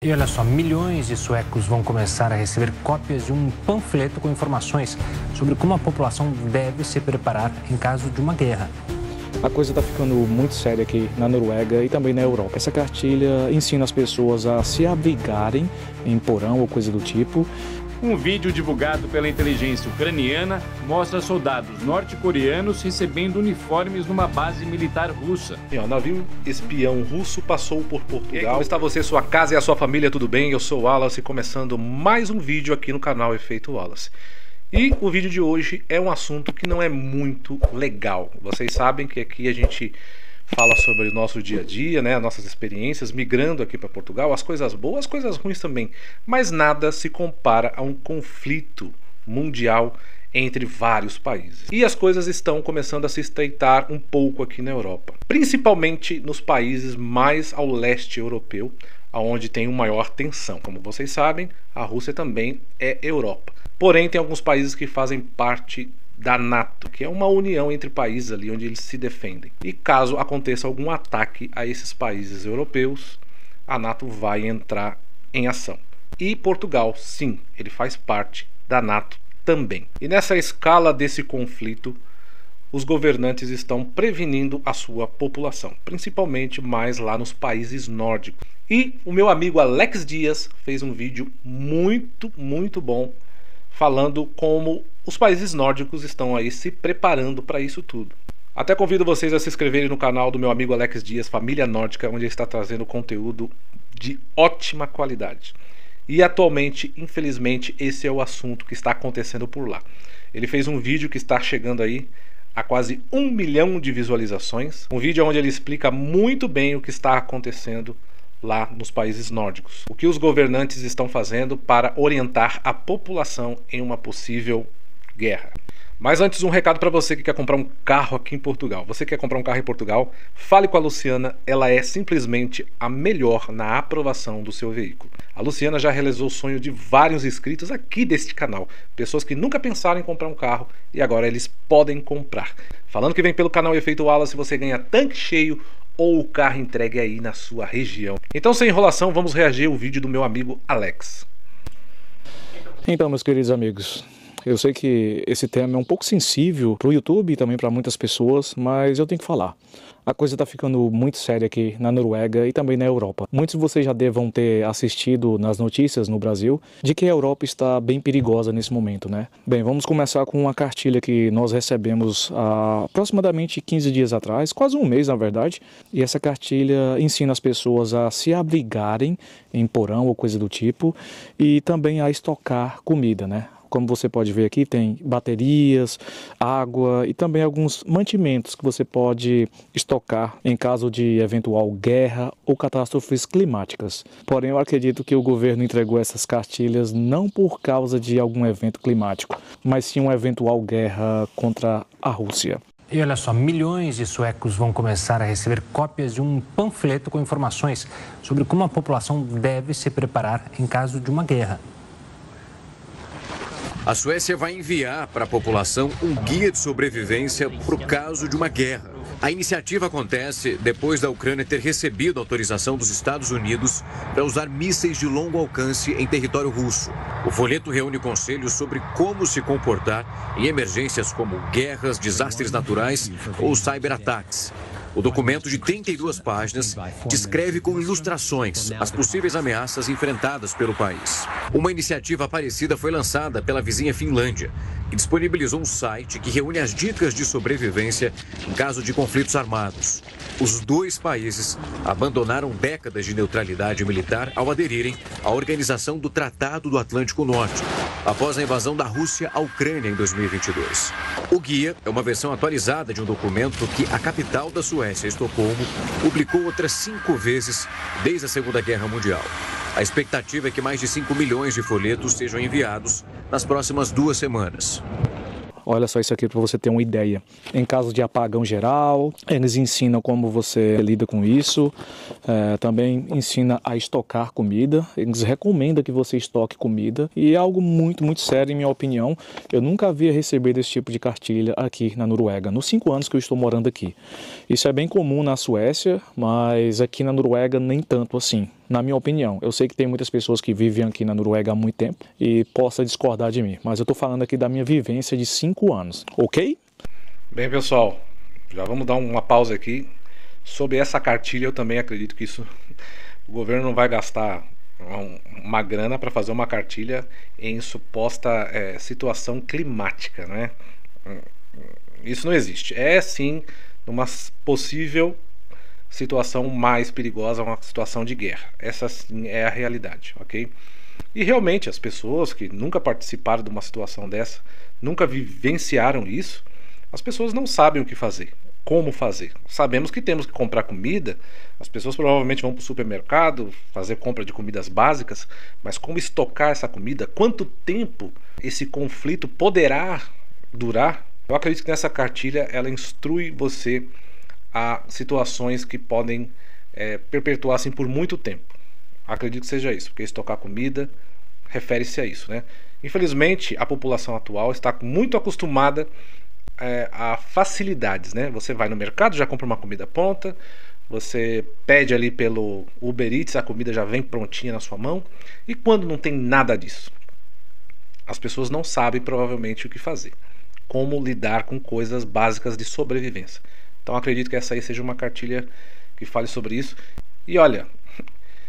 E olha só, milhões de suecos vão começar a receber cópias de um panfleto com informações sobre como a população deve se preparar em caso de uma guerra. A coisa está ficando muito séria aqui na Noruega e também na Europa. Essa cartilha ensina as pessoas a se abrigarem em porão ou coisa do tipo. Um vídeo divulgado pela inteligência ucraniana mostra soldados norte-coreanos recebendo uniformes numa base militar russa. O navio espião russo passou por Portugal. Como está você, sua casa e a sua família, tudo bem? Eu sou o Wallace, começando mais um vídeo aqui no canal Efeito Wallace. E o vídeo de hoje é um assunto que não é muito legal. Vocês sabem que aqui a gente fala sobre o nosso dia a dia, né, as nossas experiências migrando aqui para Portugal, as coisas boas, as coisas ruins também, mas nada se compara a um conflito mundial entre vários países. E as coisas estão começando a se estreitar um pouco aqui na Europa, principalmente nos países mais ao leste europeu, onde tem uma maior tensão. Como vocês sabem, a Rússia também é Europa. Porém, tem alguns países que fazem parte da NATO, que é uma união entre países ali onde eles se defendem. E caso aconteça algum ataque a esses países europeus, a NATO vai entrar em ação. E Portugal, sim, ele faz parte da NATO também. E nessa escala desse conflito, os governantes estão prevenindo a sua população, principalmente mais lá nos países nórdicos. E o meu amigo Alex Dias fez um vídeo muito bom falando como os países nórdicos estão aí se preparando para isso tudo. Até convido vocês a se inscreverem no canal do meu amigo Alex Dias, Família Nórdica, onde ele está trazendo conteúdo de ótima qualidade. E atualmente, infelizmente, esse é o assunto que está acontecendo por lá. Ele fez um vídeo que está chegando aí a quase 1 milhão de visualizações. Um vídeo onde ele explica muito bem o que está acontecendo lá nos países nórdicos. O que os governantes estão fazendo para orientar a população em uma possível guerra. Mas antes, um recado para você que quer comprar um carro aqui em Portugal. Você quer comprar um carro em Portugal? Fale com a Luciana, ela é simplesmente a melhor na aprovação do seu veículo. A Luciana já realizou o sonho de vários inscritos aqui deste canal. Pessoas que nunca pensaram em comprar um carro e agora eles podem comprar. Falando que vem pelo canal Efeito Wallace, você ganha tanque cheio ou o carro entregue aí na sua região. Então, sem enrolação, vamos reagir ao vídeo do meu amigo Alex. Então, meus queridos amigos, eu sei que esse tema é um pouco sensível para o YouTube e também para muitas pessoas, mas eu tenho que falar. A coisa está ficando muito séria aqui na Noruega e também na Europa. Muitos de vocês já devam ter assistido nas notícias no Brasil de que a Europa está bem perigosa nesse momento, né? Bem, vamos começar com uma cartilha que nós recebemos há aproximadamente 15 dias atrás, quase um mês na verdade. E essa cartilha ensina as pessoas a se abrigarem em porão ou coisa do tipo e também a estocar comida, né? Como você pode ver aqui, tem baterias, água e também alguns mantimentos que você pode estocar em caso de eventual guerra ou catástrofes climáticas. Porém, eu acredito que o governo entregou essas cartilhas não por causa de algum evento climático, mas sim uma eventual guerra contra a Rússia. E olha só, milhões de suecos vão começar a receber cópias de um panfleto com informações sobre como a população deve se preparar em caso de uma guerra. A Suécia vai enviar para a população um guia de sobrevivência para o caso de uma guerra. A iniciativa acontece depois da Ucrânia ter recebido autorização dos Estados Unidos para usar mísseis de longo alcance em território russo. O folheto reúne conselhos sobre como se comportar em emergências como guerras, desastres naturais ou cyberataques. O documento de 32 páginas descreve com ilustrações as possíveis ameaças enfrentadas pelo país. Uma iniciativa parecida foi lançada pela vizinha Finlândia, que disponibilizou um site que reúne as dicas de sobrevivência em caso de conflitos armados. Os dois países abandonaram décadas de neutralidade militar ao aderirem à Organização do Tratado do Atlântico Norte, após a invasão da Rússia à Ucrânia em 2022. O guia é uma versão atualizada de um documento que a capital da Suécia, Estocolmo, publicou outras 5 vezes desde a Segunda Guerra Mundial. A expectativa é que mais de 5 milhões de folhetos sejam enviados nas próximas 2 semanas. Olha só isso aqui para você ter uma ideia. Em caso de apagão geral, eles ensinam como você lida com isso. Também ensina a estocar comida. Eles recomendam que você estoque comida. E é algo muito sério, em minha opinião. Eu nunca havia recebido esse tipo de cartilha aqui na Noruega, nos 5 anos que eu estou morando aqui. Isso é bem comum na Suécia, mas aqui na Noruega nem tanto assim. na minha opinião. Eu sei que tem muitas pessoas que vivem aqui na Noruega há muito tempo e possam discordar de mim, mas eu estou falando aqui da minha vivência de 5 anos, ok? Bem, pessoal, já vamos dar uma pausa aqui. Sobre essa cartilha, eu também acredito que o governo não vai gastar uma grana para fazer uma cartilha em suposta situação climática, né? Isso não existe. É sim uma possível situação mais perigosa, uma situação de guerra. Essa sim é a realidade, ok? E realmente as pessoas que nunca participaram de uma situação dessa, nunca vivenciaram isso, as pessoas não sabem o que fazer, como fazer. Sabemos que temos que comprar comida, as pessoas provavelmente vão para o supermercado fazer compra de comidas básicas, mas como estocar essa comida? Quanto tempo esse conflito poderá durar? Eu acredito que nessa cartilha ela instrui você a situações que podem perpetuar assim por muito tempo. Acredito que seja isso, porque estocar comida refere-se a isso, né? Infelizmente, a população atual está muito acostumada a facilidades, né? Você vai no mercado, já compra uma comida pronta, você pede ali pelo Uber Eats, a comida já vem prontinha na sua mão. E quando não tem nada disso? As pessoas não sabem provavelmente o que fazer, como lidar com coisas básicas de sobrevivência. Então acredito que essa aí seja uma cartilha que fale sobre isso. E olha,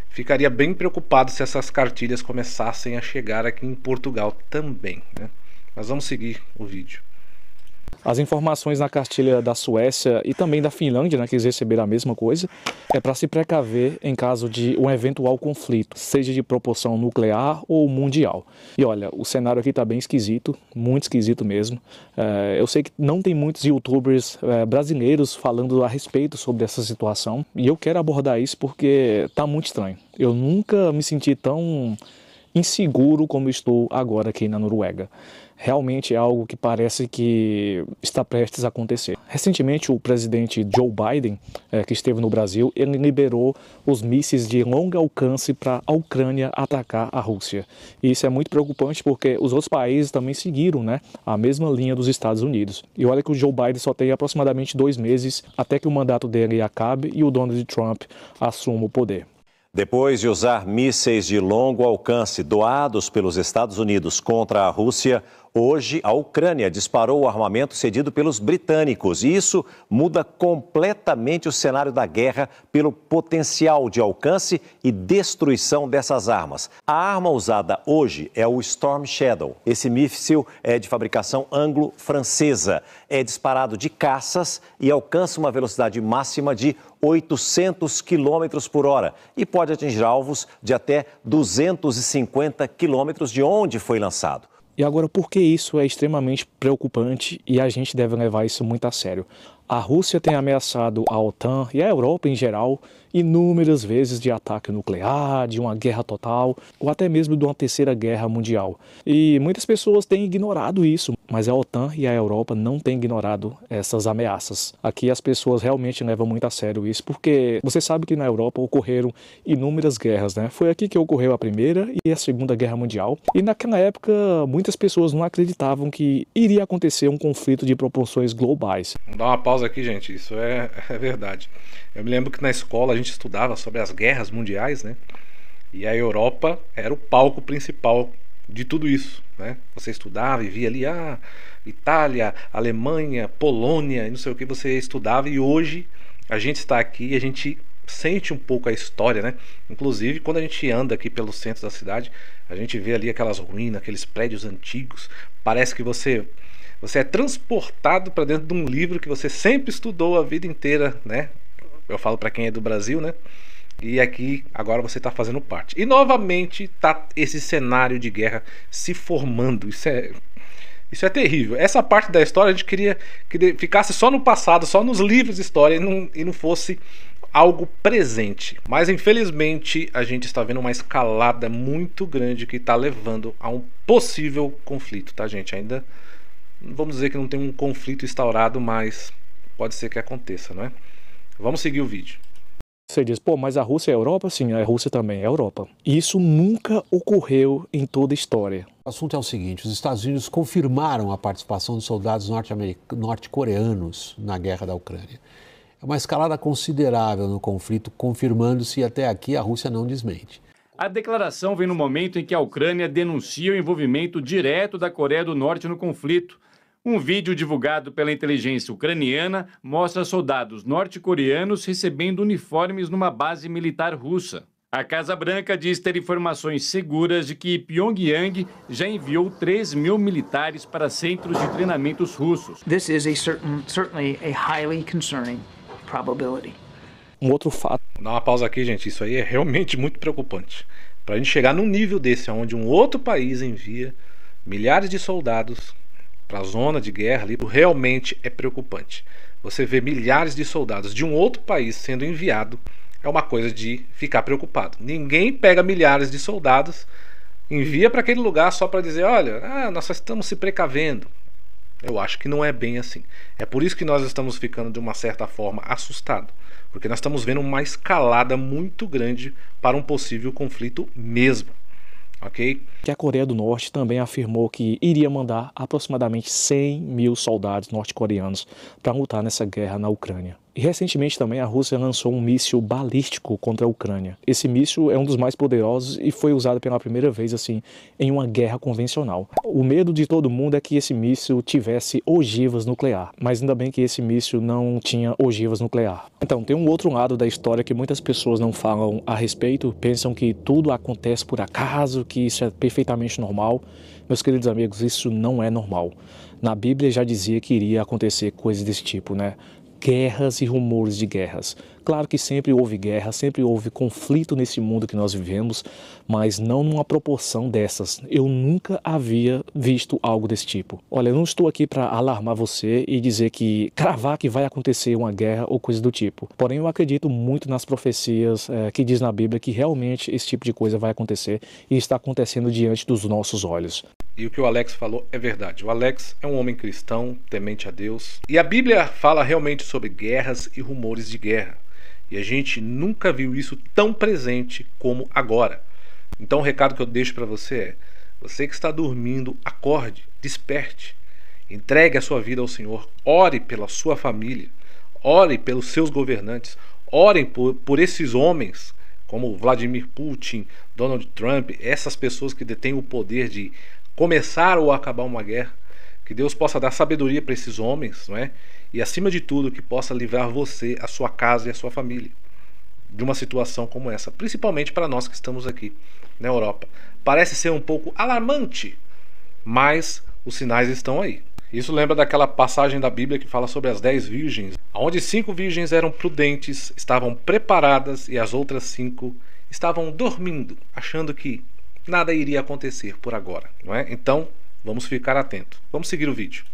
ficaria bem preocupado se essas cartilhas começassem a chegar aqui em Portugal também, né? Mas vamos seguir o vídeo. As informações na cartilha da Suécia e também da Finlândia, né, que eles receberam a mesma coisa, é para se precaver em caso de um eventual conflito, seja de proporção nuclear ou mundial. E olha, o cenário aqui está bem esquisito, muito esquisito mesmo. Eu sei que não tem muitos youtubers brasileiros falando a respeito sobre essa situação, e eu quero abordar isso porque está muito estranho. Eu nunca me senti tão inseguro como estou agora aqui na Noruega. Realmente é algo que parece que está prestes a acontecer. Recentemente, o presidente Joe Biden, que esteve no Brasil, ele liberou os mísseis de longo alcance para a Ucrânia atacar a Rússia. E isso é muito preocupante porque os outros países também seguiram, né, a mesma linha dos Estados Unidos. E olha que o Joe Biden só tem aproximadamente 2 meses até que o mandato dele acabe e o Donald Trump assuma o poder. Depois de usar mísseis de longo alcance doados pelos Estados Unidos contra a Rússia, hoje a Ucrânia disparou o armamento cedido pelos britânicos. E isso muda completamente o cenário da guerra pelo potencial de alcance e destruição dessas armas. A arma usada hoje é o Storm Shadow. Esse míssil é de fabricação anglo-francesa. É disparado de caças e alcança uma velocidade máxima de 800 km por hora e pode atingir alvos de até 250 km de onde foi lançado. E agora, por que isso é extremamente preocupante e a gente deve levar isso muito a sério? A Rússia tem ameaçado a OTAN e a Europa em geral inúmeras vezes de ataque nuclear, de uma guerra total ou até mesmo de uma terceira guerra mundial. E muitas pessoas têm ignorado isso, mas a OTAN e a Europa não têm ignorado essas ameaças. Aqui as pessoas realmente levam muito a sério isso, porque você sabe que na Europa ocorreram inúmeras guerras, né? Foi aqui que ocorreu a Primeira e a Segunda Guerra Mundial. E naquela época muitas pessoas não acreditavam que iria acontecer um conflito de proporções globais. Vamos dar uma pausa aqui, gente, isso é verdade. Eu me lembro que na escola a gente estudava sobre as guerras mundiais, né? E a Europa era o palco principal de tudo isso, né? Você estudava e via ali, Itália, Alemanha, Polônia, e não sei o que, você estudava, e hoje a gente está aqui e a gente sente um pouco a história, né? Inclusive, quando a gente anda aqui pelo centro da cidade, a gente vê ali aquelas ruínas, aqueles prédios antigos, parece que você é transportado para dentro de um livro que você sempre estudou a vida inteira, né? Eu falo para quem é do Brasil, né? E aqui agora você está fazendo parte. E novamente está esse cenário de guerra se formando. Isso é terrível. Essa parte da história a gente queria que ficasse só no passado, só nos livros de história e não fosse algo presente. Mas infelizmente a gente está vendo uma escalada muito grande que está levando a um possível conflito, tá, gente? Ainda vamos dizer que não tem um conflito instaurado, mas pode ser que aconteça, não é? Vamos seguir o vídeo. Você diz, pô, mas a Rússia é a Europa? Sim, a Rússia também é a Europa. E isso nunca ocorreu em toda a história. O assunto é o seguinte, os Estados Unidos confirmaram a participação de soldados norte-coreanos na guerra da Ucrânia. É uma escalada considerável no conflito, confirmando-se até aqui a Rússia não desmente. A declaração vem no momento em que a Ucrânia denuncia o envolvimento direto da Coreia do Norte no conflito. Um vídeo divulgado pela inteligência ucraniana mostra soldados norte-coreanos recebendo uniformes numa base militar russa. A Casa Branca diz ter informações seguras de que Pyongyang já enviou 3.000 militares para centros de treinamentos russos. This is certainly a highly concerning probability. Um outro fato. Vou dar uma pausa aqui, gente. Isso aí é realmente muito preocupante. Para a gente chegar num nível desse, onde um outro país envia milhares de soldados para a zona de guerra ali, realmente é preocupante. Você vê milhares de soldados de um outro país sendo enviado, é uma coisa de ficar preocupado. Ninguém pega milhares de soldados, envia para aquele lugar só para dizer, olha, nós estamos se precavendo. Eu acho que não é bem assim. É por isso que nós estamos ficando de uma certa forma assustados. Porque nós estamos vendo uma escalada muito grande para um possível conflito mesmo. Ok? Que a Coreia do Norte também afirmou que iria mandar aproximadamente 100.000 soldados norte-coreanos para lutar nessa guerra na Ucrânia. E recentemente também a Rússia lançou um míssil balístico contra a Ucrânia. Esse míssil é um dos mais poderosos e foi usado pela primeira vez assim em uma guerra convencional. O medo de todo mundo é que esse míssil tivesse ogivas nuclear, mas ainda bem que esse míssil não tinha ogivas nuclear. Então tem um outro lado da história que muitas pessoas não falam a respeito, pensam que tudo acontece por acaso, que isso é perfeitamente normal. Meus queridos amigos, isso não é normal. Na Bíblia já dizia que iria acontecer coisas desse tipo, né? Guerras e rumores de guerras. Claro que sempre houve guerra, sempre houve conflito nesse mundo que nós vivemos, mas não numa proporção dessas. Eu nunca havia visto algo desse tipo. Olha, eu não estou aqui para alarmar você e dizer que cravar que vai acontecer uma guerra ou coisa do tipo. Porém, eu acredito muito nas profecias que diz na Bíblia que realmente esse tipo de coisa vai acontecer e está acontecendo diante dos nossos olhos. E o que o Alex falou é verdade. O Alex é um homem cristão, temente a Deus. E a Bíblia fala realmente sobre guerras e rumores de guerra. E a gente nunca viu isso tão presente como agora. Então o recado que eu deixo para você é: você que está dormindo, acorde, desperte. Entregue a sua vida ao Senhor. Ore pela sua família. Ore pelos seus governantes. Orem por esses homens como Vladimir Putin, Donald Trump, essas pessoas que detêm o poder de começar ou acabar uma guerra. Que Deus possa dar sabedoria para esses homens, não é? E acima de tudo que possa livrar você, a sua casa e a sua família de uma situação como essa, principalmente para nós que estamos aqui na Europa. Parece ser um pouco alarmante, mas os sinais estão aí. Isso lembra daquela passagem da Bíblia que fala sobre as 10 virgens, onde 5 virgens eram prudentes, estavam preparadas e as outras 5 estavam dormindo, achando que nada iria acontecer por agora, não é? Então, vamos ficar atentos. Vamos seguir o vídeo.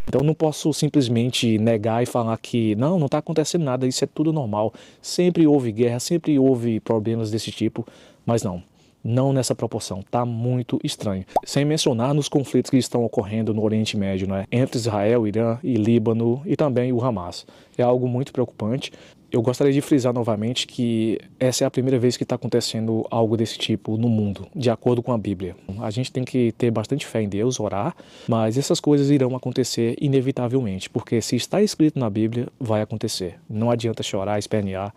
Então não posso simplesmente negar e falar que não está acontecendo nada, isso é tudo normal. Sempre houve guerra, sempre houve problemas desse tipo, mas não nessa proporção, está muito estranho. Sem mencionar nos conflitos que estão ocorrendo no Oriente Médio, né? Entre Israel, Irã e Líbano e também o Hamas. É algo muito preocupante. Eu gostaria de frisar novamente que essa é a primeira vez que está acontecendo algo desse tipo no mundo, de acordo com a Bíblia. A gente tem que ter bastante fé em Deus, orar, mas essas coisas irão acontecer inevitavelmente, porque se está escrito na Bíblia, vai acontecer. Não adianta chorar, espernear,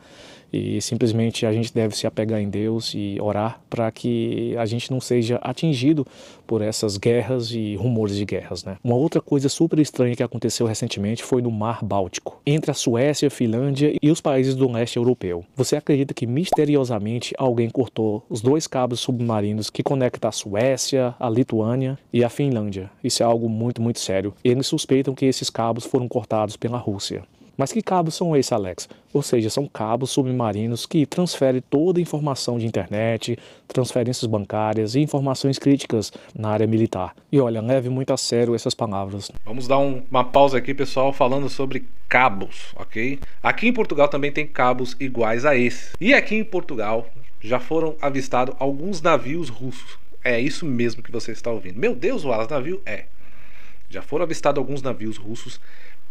e simplesmente a gente deve se apegar em Deus e orar para que a gente não seja atingido por essas guerras e rumores de guerras, né? Uma outra coisa super estranha que aconteceu recentemente foi no Mar Báltico, entre a Suécia, a Finlândia e os países do leste europeu. Você acredita que misteriosamente alguém cortou os 2 cabos submarinos que conectam a Suécia, a Lituânia e a Finlândia? Isso é algo muito, muito sério. Eles suspeitam que esses cabos foram cortados pela Rússia. Mas que cabos são esses, Alex? Ou seja, são cabos submarinos que transferem toda a informação de internet, transferências bancárias e informações críticas na área militar. E olha, leve muito a sério essas palavras. Vamos dar uma pausa aqui, pessoal, falando sobre cabos, ok? Aqui em Portugal também tem cabos iguais a esse. E aqui em Portugal já foram avistados alguns navios russos. É isso mesmo que você está ouvindo. Meu Deus, Wallace, navio? É. Já foram avistados alguns navios russos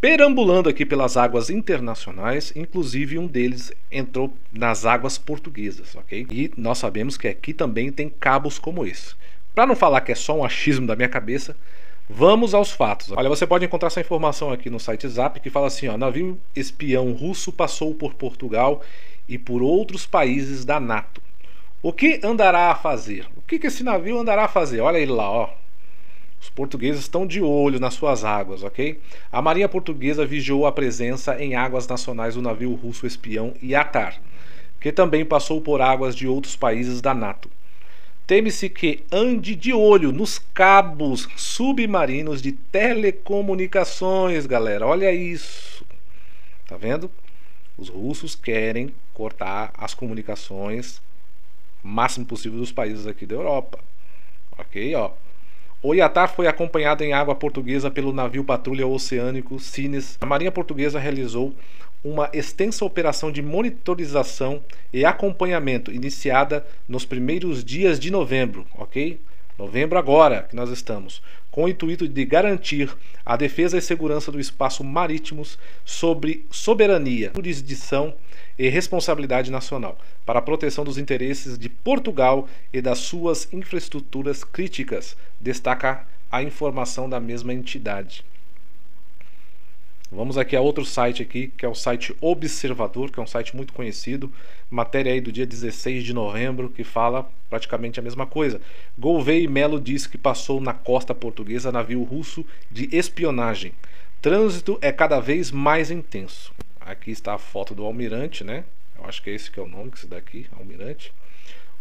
perambulando aqui pelas águas internacionais, inclusive um deles entrou nas águas portuguesas, ok? E nós sabemos que aqui também tem cabos como esse. Para não falar que é só um achismo da minha cabeça, Vamos aos fatos. Olha, você pode encontrar essa informação aqui no site Zap, que fala assim, ó, navio espião russo passou por Portugal e por outros países da NATO. O que andará a fazer? O que esse navio andará a fazer? Olha ele lá, ó. Os portugueses estão de olho nas suas águas, ok? A Marinha Portuguesa vigiou a presença em águas nacionais do navio russo espião Yatar, que também passou por águas de outros países da NATO. Teme-se que ande de olho nos cabos submarinos de telecomunicações, galera. Olha isso. Tá vendo? Os russos querem cortar as comunicações o máximo possível dos países aqui da Europa. Ok, ó. O Yatar foi acompanhado em água portuguesa pelo navio patrulha oceânico Sines. A Marinha Portuguesa realizou uma extensa operação de monitorização e acompanhamento iniciada nos primeiros dias de novembro, ok? Novembro agora que nós estamos, com o intuito de garantir a defesa e segurança do espaço marítimos sobre soberania, jurisdição e responsabilidade nacional, para a proteção dos interesses de Portugal e das suas infraestruturas críticas, destaca a informação da mesma entidade. Vamos aqui a outro site aqui, que é o site Observador, que é um site muito conhecido, matéria aí do dia 16 de novembro, que fala praticamente a mesma coisa. Gouveia e Melo diz que passou na costa portuguesa navio russo de espionagem. Trânsito é cada vez mais intenso. Aqui está a foto do almirante, né? Eu acho que é esse que é o nome, que esse daqui, almirante.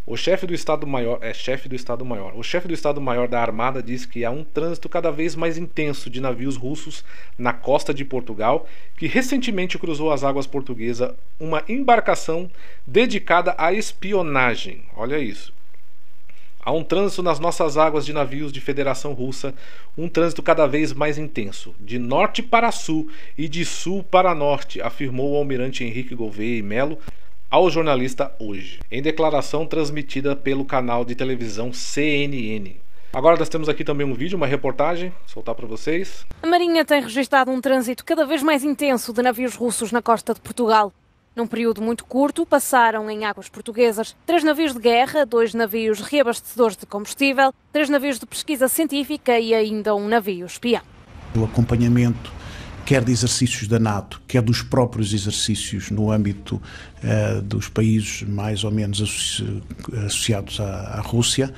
O chefe do Estado-Maior O chefe do Estado-Maior da Armada diz que há um trânsito cada vez mais intenso de navios russos na costa de Portugal, que recentemente cruzou as águas portuguesas uma embarcação dedicada à espionagem. Olha isso. Há um trânsito nas nossas águas de navios de Federação Russa, um trânsito cada vez mais intenso, de norte para sul e de sul para norte, afirmou o almirante Henrique Gouveia e Melo ao jornalista Hoje, em declaração transmitida pelo canal de televisão CNN. Agora nós temos aqui também um vídeo, uma reportagem, vou soltar para vocês. A Marinha tem registrado um trânsito cada vez mais intenso de navios russos na costa de Portugal. Num período muito curto, passaram em águas portuguesas 3 navios de guerra, 2 navios reabastecedores de combustível, 3 navios de pesquisa científica e ainda um navio espião. O acompanhamento quer de exercícios da NATO, quer dos próprios exercícios no âmbito dos países mais ou menos associados à Rússia,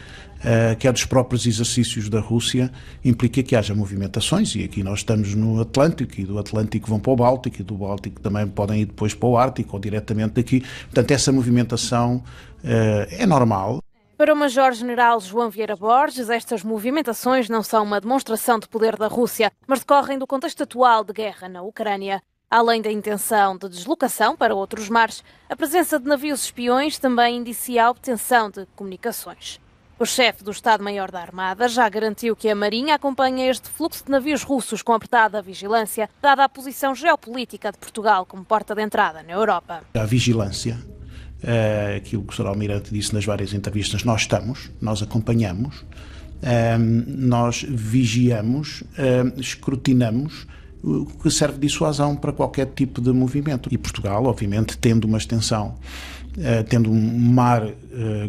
quer dos próprios exercícios da Rússia, implica que haja movimentações, e aqui nós estamos no Atlântico, e do Atlântico vão para o Báltico, e do Báltico também podem ir depois para o Ártico, ou diretamente daqui. Portanto, essa movimentação é normal. Para o Major-General João Vieira Borges, estas movimentações não são uma demonstração de poder da Rússia, mas decorrem do contexto atual de guerra na Ucrânia. Além da intenção de deslocação para outros mares, a presença de navios espiões também indicia a obtenção de comunicações. O chefe do Estado-Maior da Armada já garantiu que a Marinha acompanha este fluxo de navios russos com apertada vigilância, dada a posição geopolítica de Portugal como porta de entrada na Europa. A vigilância, aquilo que o Sr. Almirante disse nas várias entrevistas, nós acompanhamos, nós vigiamos, escrutinamos, o que serve de dissuasão para qualquer tipo de movimento. E Portugal, obviamente, tendo uma extensão, tendo um mar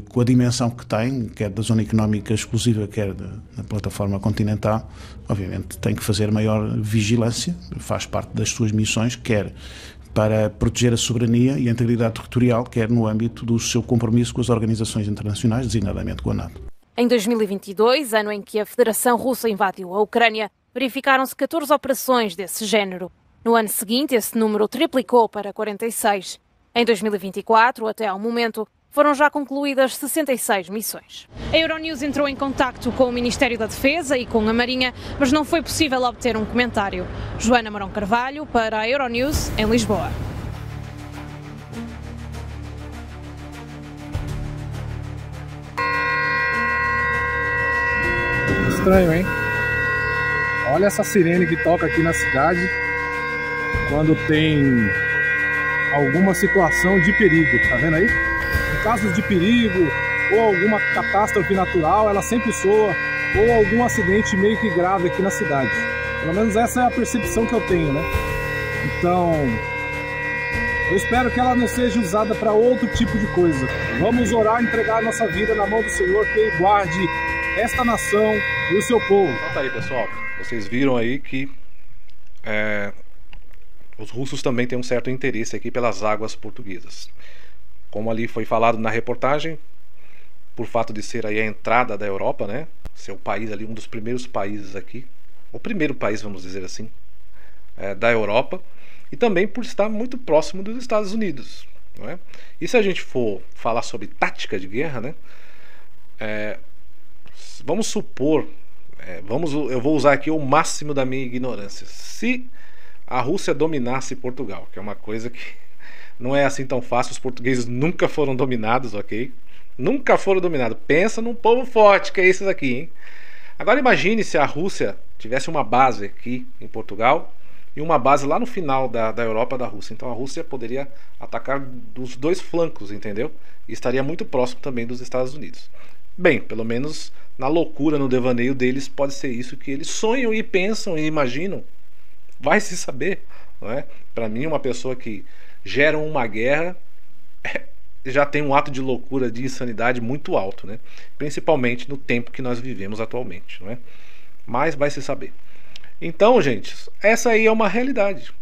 com a dimensão que tem, quer da zona económica exclusiva, quer da plataforma continental, obviamente tem que fazer maior vigilância, faz parte das suas missões, quer para proteger a soberania e a integridade territorial, quer no âmbito do seu compromisso com as organizações internacionais, designadamente com a NATO. Em 2022, ano em que a Federação Russa invadiu a Ucrânia, verificaram-se 14 operações desse género. No ano seguinte, esse número triplicou para 46. Em 2024, até ao momento, foram já concluídas 66 missões. A Euronews entrou em contacto com o Ministério da Defesa e com a Marinha, mas não foi possível obter um comentário. Joana Marão Carvalho, para a Euronews, em Lisboa. Estranho, hein? Olha essa sirene que toca aqui na cidade quando tem alguma situação de perigo, tá vendo aí? Em casos de perigo ou alguma catástrofe natural, ela sempre soa, ou algum acidente meio que grave aqui na cidade. Pelo menos essa é a percepção que eu tenho, né? Então, eu espero que ela não seja usada para outro tipo de coisa. Vamos orar e entregar a nossa vida na mão do Senhor, que Ele guarde esta nação e o seu povo. Então tá aí, pessoal. Vocês viram aí que os russos também têm um certo interesse aqui pelas águas portuguesas. Como ali foi falado na reportagem, por fato de ser aí a entrada da Europa, né? Ser o país ali, um dos primeiros países aqui, o primeiro país, vamos dizer assim, da Europa, e também por estar muito próximo dos Estados Unidos, não é? E se a gente for falar sobre tática de guerra, né? Vamos supor, eu vou usar aqui o máximo da minha ignorância. Se a Rússia dominasse Portugal, que é uma coisa que não é assim tão fácil, os portugueses nunca foram dominados, ok? Nunca foram dominados. Pensa num povo forte, que é esses aqui, hein? Agora imagine se a Rússia tivesse uma base aqui em Portugal e uma base lá no final da Europa da Rússia. Então a Rússia poderia atacar dos dois flancos, entendeu? E estaria muito próximo também dos Estados Unidos. Bem, pelo menos na loucura, no devaneio deles, pode ser isso que eles sonham e pensam e imaginam. Vai se saber, não é? Para mim, uma pessoa que gera uma guerra já tem um ato de loucura, de insanidade muito alto, né? Principalmente no tempo que nós vivemos atualmente, não é? Mas vai se saber. Então, gente, essa aí é uma realidade.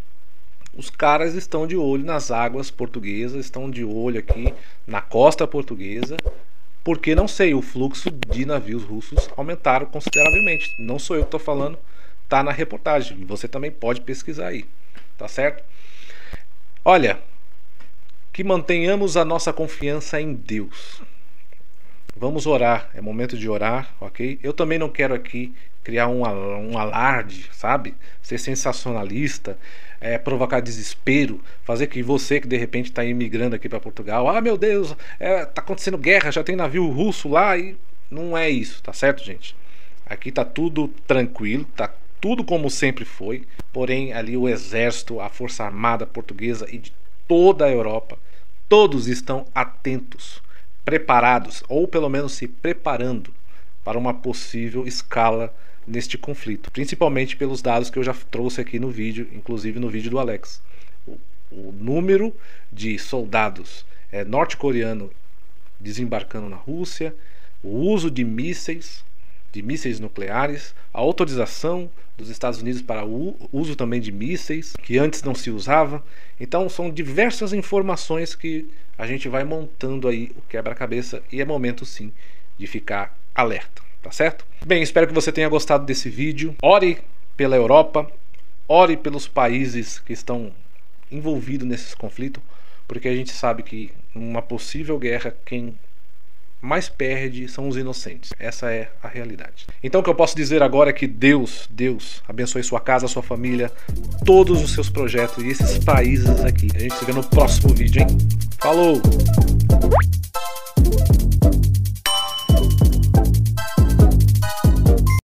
Os caras estão de olho nas águas portuguesas, estão de olho aqui na costa portuguesa, porque, não sei, o fluxo de navios russos aumentaram consideravelmente. Não sou eu que estou falando, tá na reportagem. Você também pode pesquisar aí, tá certo? Olha, que mantenhamos a nossa confiança em Deus. Vamos orar, é momento de orar, ok? Eu também não quero aqui criar um alarde, sabe? Ser sensacionalista, provocar desespero, fazer que você que de repente está imigrando aqui para Portugal, ah, meu Deus, tá acontecendo guerra, já tem navio russo lá, e não é isso, tá certo, gente? Aqui tá tudo tranquilo, tá tudo como sempre foi, porém ali o exército, a força armada portuguesa e de toda a Europa, todos estão atentos, preparados, ou pelo menos se preparando para uma possível escala neste conflito, principalmente pelos dados que eu já trouxe aqui no vídeo, inclusive no vídeo do Alex. O número de soldados norte-coreanos desembarcando na Rússia, o uso de mísseis nucleares, a autorização dos Estados Unidos para o uso também de mísseis, que antes não se usava. Então são diversas informações que a gente vai montando aí o quebra-cabeça, e é momento sim de ficar alerta, tá certo? Bem, espero que você tenha gostado desse vídeo. Ore pela Europa, ore pelos países que estão envolvidos nesses conflitos, porque a gente sabe que numa possível guerra, quem mais perde são os inocentes. Essa é a realidade. Então o que eu posso dizer agora é que Deus abençoe sua casa, sua família, todos os seus projetos e esses países aqui. A gente se vê no próximo vídeo, hein? Falou!